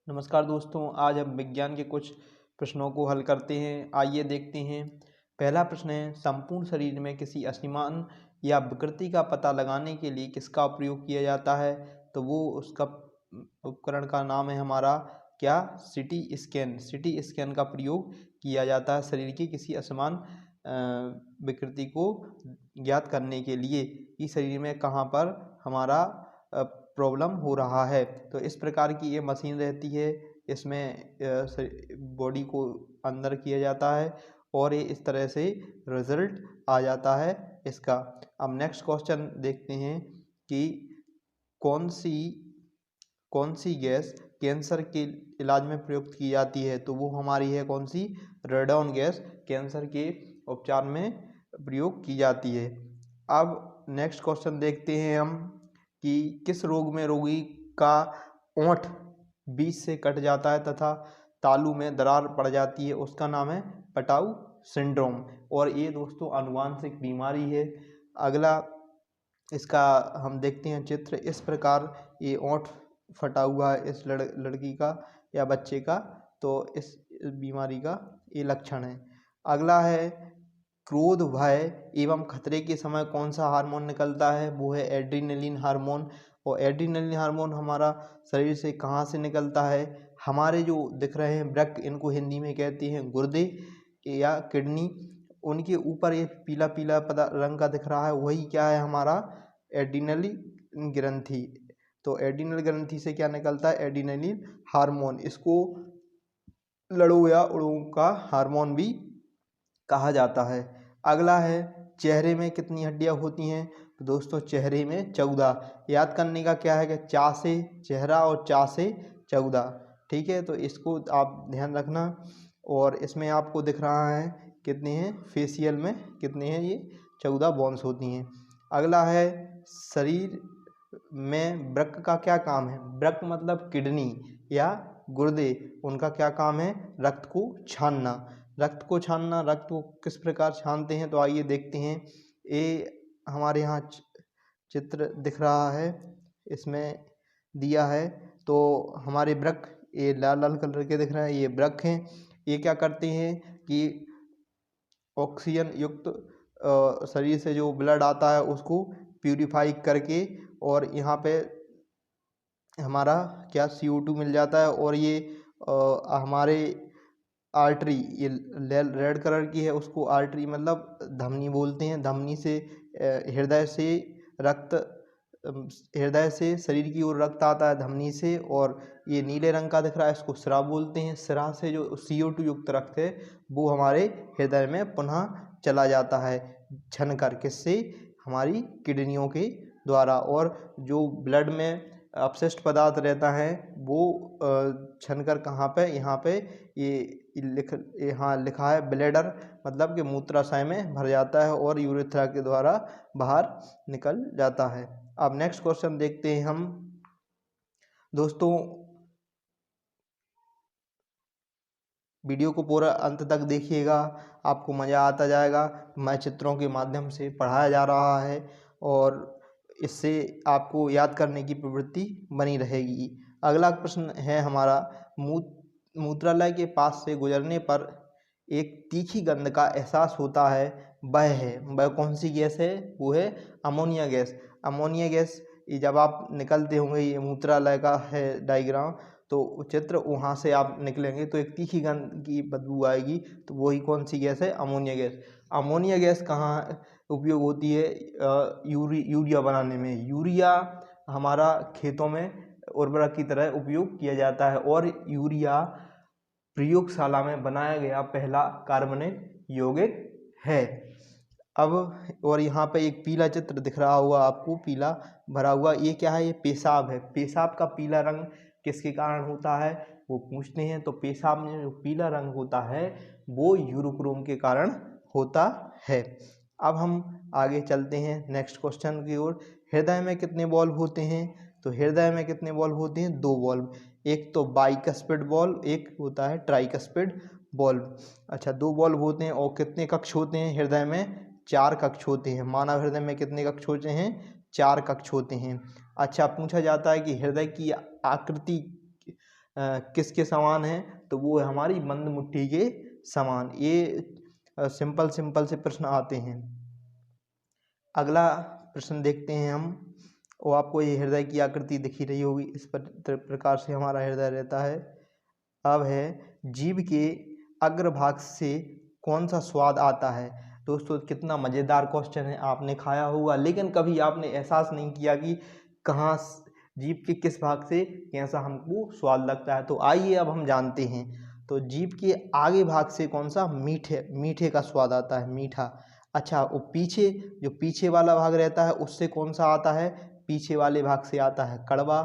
नमस्कार दोस्तों, आज हम विज्ञान के कुछ प्रश्नों को हल करते हैं। आइए देखते हैं। पहला प्रश्न है, संपूर्ण शरीर में किसी असमान या विकृति का पता लगाने के लिए किसका प्रयोग किया जाता है? तो वो उसका उपकरण का नाम है हमारा क्या? CT scan. सीटी स्कैन का प्रयोग किया जाता है शरीर की किसी असमान विकृति को ज्ञात करने के लिए कि शरीर में कहाँ पर हमारा प्रॉब्लम हो रहा है। तो इस प्रकार की ये मशीन रहती है, इसमें बॉडी को अंदर किया जाता है और ये इस तरह से रिजल्ट आ जाता है इसका। अब नेक्स्ट क्वेश्चन देखते हैं कि कौन सी गैस कैंसर के इलाज में प्रयुक्त की जाती है? तो वो हमारी है कौन सी? रेडॉन गैस कैंसर के उपचार में प्रयोग की जाती है। अब नेक्स्ट क्वेश्चन देखते हैं हम कि किस रोग में रोगी का ओंठ बीच से कट जाता है तथा तालू में दरार पड़ जाती है, उसका नाम है पटाऊ सिंड्रोम। और ये दोस्तों आनुवांशिक बीमारी है। अगला इसका हम देखते हैं चित्र। इस प्रकार ये ओंठ फटा हुआ है इस लड़की का या बच्चे का, तो इस बीमारी का ये लक्षण है। अगला है, क्रोध, भय एवं खतरे के समय कौन सा हार्मोन निकलता है? वो है एड्रीनलिन हार्मोन। और एड्रीनलिन हार्मोन हमारा शरीर से कहाँ से निकलता है? हमारे जो दिख रहे हैं वृक्क, इनको हिंदी में कहते हैं गुर्दे या किडनी, उनके ऊपर ये पीला पीला रंग का दिख रहा है, वही क्या है? हमारा एड्रीनल ग्रंथि। तो एड्रीनल ग्रंथि से क्या निकलता है? Adrenaline hormone. इसको लड़ू या उड़ू का हार्मोन भी कहा जाता है। अगला है, चेहरे में कितनी हड्डियां होती हैं? तो दोस्तों चेहरे में 14। याद करने का क्या है कि चा से चेहरा और चा से 14। ठीक है, तो इसको आप ध्यान रखना। और इसमें आपको दिख रहा है कितने हैं, फेशियल में कितने हैं? ये 14 बोन्स होती हैं। अगला है, शरीर में वृक्क का क्या काम है? वृक्क मतलब किडनी या गुर्दे, उनका क्या काम है? रक्त को छानना। रक्त को छानना, रक्त को किस प्रकार छानते हैं? तो आइए देखते हैं। ये हमारे यहाँ चित्र दिख रहा है, इसमें दिया है। तो हमारे वृक्क ये लाल लाल कलर के दिख रहे हैं, ये वृक्क हैं। ये क्या करते हैं कि ऑक्सीजन युक्त शरीर से जो ब्लड आता है उसको प्यूरिफाई करके, और यहाँ पे हमारा क्या CO2 मिल जाता है। और ये हमारे आर्टरी, ये रेड कलर की है, उसको आर्टरी मतलब धमनी बोलते हैं। धमनी से हृदय से शरीर की ओर रक्त आता है धमनी से। और ये नीले रंग का दिख रहा है, इसको सिरा बोलते हैं। सिरा से जो CO2 युक्त रक्त है वो हमारे हृदय में पुनः चला जाता है छन कर, किससे? हमारी किडनियों के द्वारा। और जो ब्लड में अपशिष्ट पदार्थ रहता है वो छनकर कहाँ पे? यहाँ पे यहाँ लिखा है ब्लैडर, मतलब कि मूत्राशय में भर जाता है और यूरेथ्रा के द्वारा बाहर निकल जाता है। अब नेक्स्ट क्वेश्चन देखते हैं हम। दोस्तों वीडियो को पूरा अंत तक देखिएगा, आपको मज़ा आता जाएगा। मैं चित्रों के माध्यम से पढ़ाया जा रहा है और इससे आपको याद करने की प्रवृत्ति बनी रहेगी। अगला प्रश्न है हमारा, मूत्रालय के पास से गुजरने पर एक तीखी गंध का एहसास होता है, वह कौन सी गैस है? वो है अमोनिया गैस। अमोनिया गैस, ये जब आप निकलते होंगे, ये मूत्रालय का है डायग्राम, तो चित्र वहाँ से आप निकलेंगे तो एक तीखी गंध की बदबू आएगी, तो वही कौन सी गैस है? Ammonia gas. अमोनिया गैस कहाँ उपयोग होती है? यूरिया बनाने में। यूरिया हमारा खेतों में उर्वरक की तरह उपयोग किया जाता है, और यूरिया प्रयोगशाला में बनाया गया पहला कार्बनिक यौगिक है। अब और यहाँ पे एक पीला चित्र दिख रहा होगा आपको, पीला भरा हुआ, ये क्या है? ये पेशाब है। पेशाब का पीला रंग किसके कारण होता है? वो पूछते हैं। तो पेशाब में जो पीला रंग होता है वो यूरोक्रोम के कारण होता है। अब हम आगे चलते हैं नेक्स्ट क्वेश्चन की ओर। हृदय में कितने वॉल्व होते हैं? तो हृदय में कितने वॉल्व होते हैं? 2 वॉल्व। एक तो बाइकस्पिड वॉल्व, एक होता है ट्राइकस्पिड वॉल्व। अच्छा, 2 वॉल्व होते हैं। और कितने कक्ष होते हैं हृदय में? 4 कक्ष होते हैं। मानव हृदय में कितने कक्ष होते हैं? 4 कक्ष होते हैं। अच्छा, पूछा जाता है कि हृदय की आकृति किसके समान है, तो वो है हमारी बंद मुट्ठी के समान। ये सिंपल से प्रश्न आते हैं। अगला प्रश्न देखते हैं हम। वो आपको ये हृदय की आकृति दिखी रही होगी, इस प्रकार से हमारा हृदय रहता है। अब है जीभ के अग्रभाग से कौन सा स्वाद आता है। दोस्तों कितना मज़ेदार क्वेश्चन है, आपने खाया होगा लेकिन कभी आपने एहसास नहीं किया कि कहाँ जीभ के किस भाग से कैसा हमको स्वाद लगता है। तो आइए अब हम जानते हैं। तो जीभ के आगे भाग से कौन सा, मीठे का स्वाद आता है, मीठा। अच्छा, वो पीछे, जो पीछे वाला भाग रहता है उससे कौन सा आता है, पीछे वाले भाग से आता है कड़वा।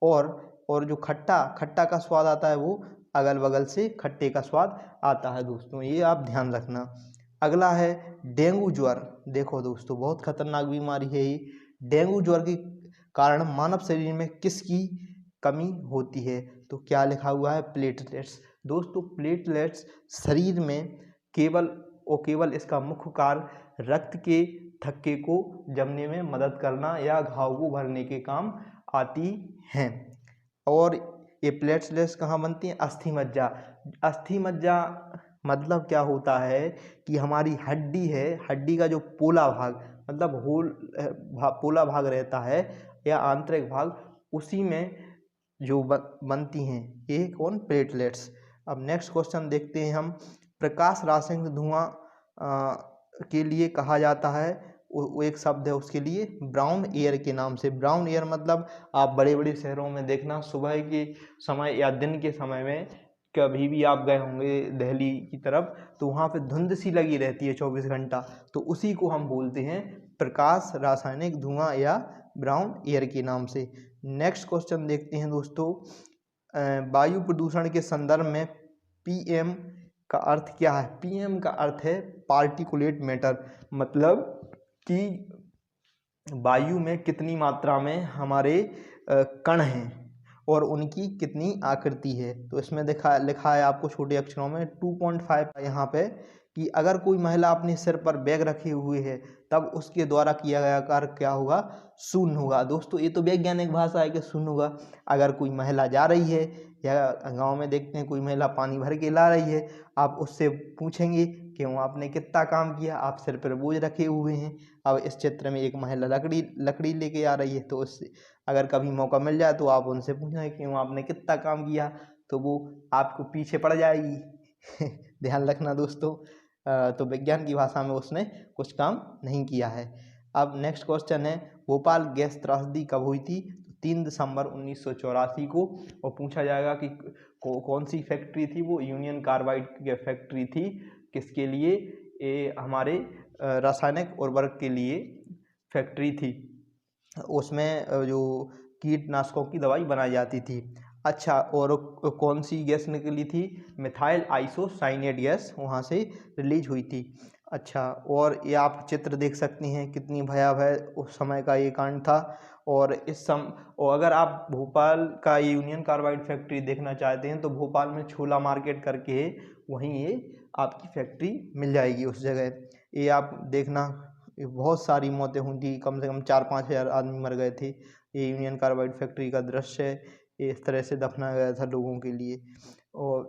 और जो खट्टा का स्वाद आता है वो अगल बगल से खट्टे का स्वाद आता है। दोस्तों ये आप ध्यान रखना। अगला है डेंगू ज्वर। देखो दोस्तों बहुत खतरनाक बीमारी है ये। डेंगू ज्वर के कारण मानव शरीर में किसकी कमी होती है, तो क्या लिखा हुआ है, प्लेटलेट्स। दोस्तों प्लेटलेट्स शरीर में केवल इसका मुख्य कार्य रक्त के थक्के को जमने में मदद करना या घाव को भरने के काम आती हैं। और ये प्लेटलेट्स कहाँ बनती हैं, अस्थि मज्जा। अस्थि मज्जा मतलब क्या होता है कि हमारी हड्डी है, हड्डी का जो पोला भाग मतलब पोला भाग रहता है या आंतरिक भाग, उसी में जो बनती हैं ये कौन, प्लेटलेट्स। अब नेक्स्ट क्वेश्चन देखते हैं हम। प्रकाश रासायनिक धुआं के लिए कहा जाता है, वो एक शब्द है उसके लिए, ब्राउन एयर के नाम से। ब्राउन एयर मतलब आप बड़े बड़े शहरों में देखना, सुबह के समय या दिन के समय में कभी भी आप गए होंगे दिल्ली की तरफ, तो वहाँ पे धुंध सी लगी रहती है 24 घंटा, तो उसी को हम बोलते हैं प्रकाश रासायनिक धुआं या ब्राउन एयर के नाम से। नेक्स्ट क्वेश्चन देखते हैं दोस्तों। वायु प्रदूषण के संदर्भ में पीएम का अर्थ क्या है। पीएम का अर्थ है पार्टिकुलेट मैटर, मतलब कि वायु में कितनी मात्रा में हमारे कण हैं और उनकी कितनी आकृति है। तो इसमें लिखा है आपको छोटे अक्षरों में 2.5 यहाँ पे, कि अगर कोई महिला अपने सिर पर बैग रखे हुए है तब उसके द्वारा किया गया कार्य क्या होगा, शून्य होगा। दोस्तों ये तो वैज्ञानिक भाषा है कि शून्य होगा। अगर कोई महिला जा रही है या गांव में देखते हैं कोई महिला पानी भर के ला रही है, आप उससे पूछेंगे क्यों आपने कितना काम किया, आप सिर पर बोझ रखे हुए हैं। अब इस चित्र में एक महिला लकड़ी लेके आ रही है, तो उससे अगर कभी मौका मिल जाए तो आप उनसे पूछना क्यों आपने कितना काम किया, तो वो आपको पीछे पड़ जाएगी। ध्यान रखना दोस्तों। तो विज्ञान की भाषा में उसने कुछ काम नहीं किया है। अब नेक्स्ट क्वेश्चन है, भोपाल गैस त्रासदी कब हुई थी। 3 दिसंबर 1984 को, और पूछा जाएगा कि कौन सी फैक्ट्री थी वो, यूनियन कार्बाइड की फैक्ट्री थी। किसके लिए, ये हमारे रासायनिक उर्वरक के लिए फैक्ट्री थी, उसमें जो कीटनाशकों की दवाई बनाई जाती थी। अच्छा, और कौन सी गैस निकली थी, मिथाइल आइसोसाइनेट गैस वहाँ से रिलीज हुई थी। अच्छा, और ये आप चित्र देख सकती हैं कितनी भयावह उस समय का ये कांड था। और और अगर आप भोपाल का यूनियन कार्बाइड फैक्ट्री देखना चाहते हैं तो भोपाल में छोला मार्केट करके है, वहीं ये आपकी फैक्ट्री मिल जाएगी उस जगह। ये आप देखना, बहुत सारी मौतें हुई थी, कम से कम 4-5 हज़ार आदमी मर गए थे। ये यूनियन कार्बाइड फैक्ट्री का दृश्य है, इस तरह से दफनाया गया था लोगों के लिए। और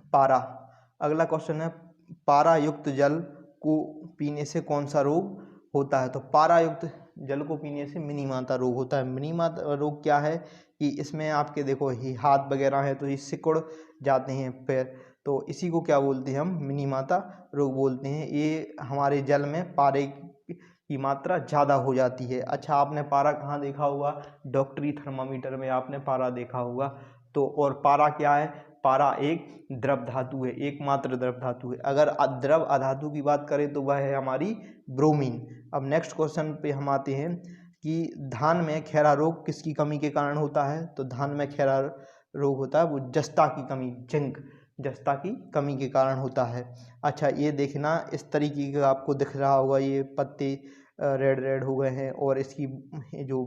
पारा, अगला क्वेश्चन है, पारा युक्त जल को पीने से कौन सा रोग होता है। तो पारा युक्त जल को पीने से मिनीमाता रोग होता है। मिनीमाता रोग क्या है कि इसमें आपके देखो ये हाथ वगैरह है तो ये सिकुड़ जाते हैं पैर, तो इसी को क्या बोलते हैं हम, मिनीमाता रोग बोलते हैं। ये हमारे जल में पारे की मात्रा ज़्यादा हो जाती है। अच्छा, आपने पारा कहाँ देखा होगा, डॉक्टरी थर्मामीटर में आपने पारा देखा होगा। तो और पारा क्या है, पारा एक द्रव धातु है, एकमात्र द्रव धातु है। अगर द्रव अधातु की बात करें तो वह है हमारी ब्रोमीन। अब नेक्स्ट क्वेश्चन पे हम आते हैं कि धान में खैरा रोग किसकी कमी के कारण होता है। तो धान में खैरा रोग होता है वो जस्ता की कमी, जिंक जस्ता की कमी के कारण होता है। अच्छा, ये देखना इस तरीके का आपको दिख रहा होगा, ये पत्ते रेड हो गए हैं और इसकी जो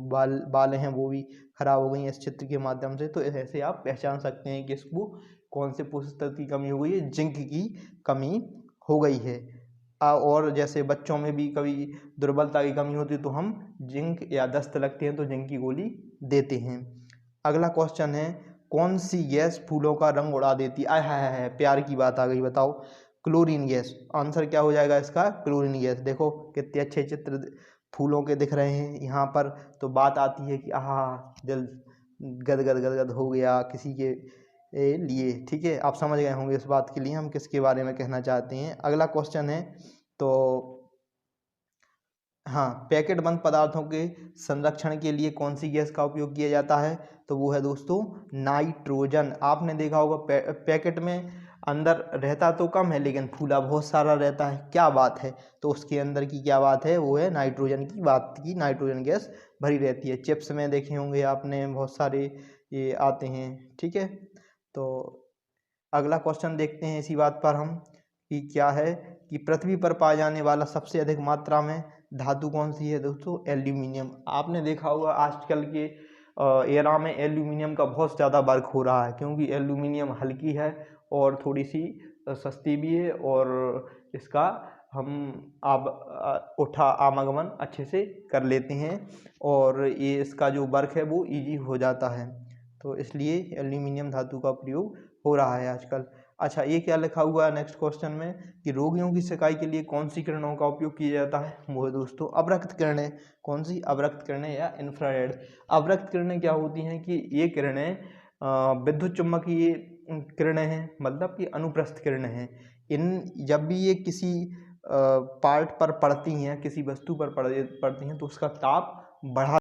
बालें हैं वो भी खराब हो गई हैं इस चित्र के माध्यम से। तो ऐसे आप पहचान सकते हैं कि इसको कौन से पोषक तत्व की कमी हो गई है, जिंक की कमी हो गई है। और जैसे बच्चों में भी कभी दुर्बलता की कमी होती है तो हम जिंक, या दस्त लगती है तो जिंक की गोली देते हैं। अगला क्वेश्चन है, कौन सी गैस फूलों का रंग उड़ा देती है? आय हाय हाय हाय, प्यार की बात आ गई, बताओ। Chlorine gas. आंसर क्या हो जाएगा इसका? Chlorine gas. देखो कितने अच्छे चित्र फूलों के दिख रहे हैं यहाँ पर, तो बात आती है कि आहा, दिल गदगद गदगद हो गया किसी के लिए। ठीक है, आप समझ गए होंगे इस बात के लिए हम किसके बारे में कहना चाहते हैं। अगला क्वेश्चन है, तो हाँ, पैकेट बंद पदार्थों के संरक्षण के लिए कौन सी गैस का उपयोग किया जाता है? तो वो है दोस्तों नाइट्रोजन। आपने देखा होगा पैकेट में अंदर रहता तो कम है लेकिन फूला बहुत सारा रहता है, क्या बात है। तो उसके अंदर की क्या बात है, वो है नाइट्रोजन की बात की, नाइट्रोजन गैस भरी रहती है। चिप्स में देखे होंगे आपने बहुत सारे ये आते हैं। ठीक है, तो अगला क्वेश्चन देखते हैं इसी बात पर हम कि क्या है कि पृथ्वी पर पाया जाने वाला सबसे अधिक मात्रा में धातु कौन सी है? दोस्तों एल्यूमिनियम। आपने देखा होगा आजकल के एरा में एल्यूमिनियम का बहुत ज़्यादा वर्क हो रहा है, क्योंकि एल्यूमिनियम हल्की है और थोड़ी सी सस्ती भी है, और इसका हम आवागमन अच्छे से कर लेते हैं, और ये इसका जो वर्क है वो इजी हो जाता है, तो इसलिए एल्यूमिनियम धातु का प्रयोग हो रहा है आजकल। अच्छा, ये क्या लिखा हुआ है नेक्स्ट क्वेश्चन में कि रोगियों की सिकाई के लिए कौन सी किरणों का उपयोग किया जाता है? वो है दोस्तों अवरक्त किरणें। कौन सी? अवरक्त किरणें या इंफ्रारेड। अवरक्त किरणें क्या होती हैं कि ये किरणें विद्युत चुम्बकीय किरणें हैं, मतलब कि अनुप्रस्थ किरणें हैं। इन जब भी ये किसी पार्ट पर पड़ती हैं, किसी वस्तु पर पड़ती हैं, तो उसका ताप बढ़ा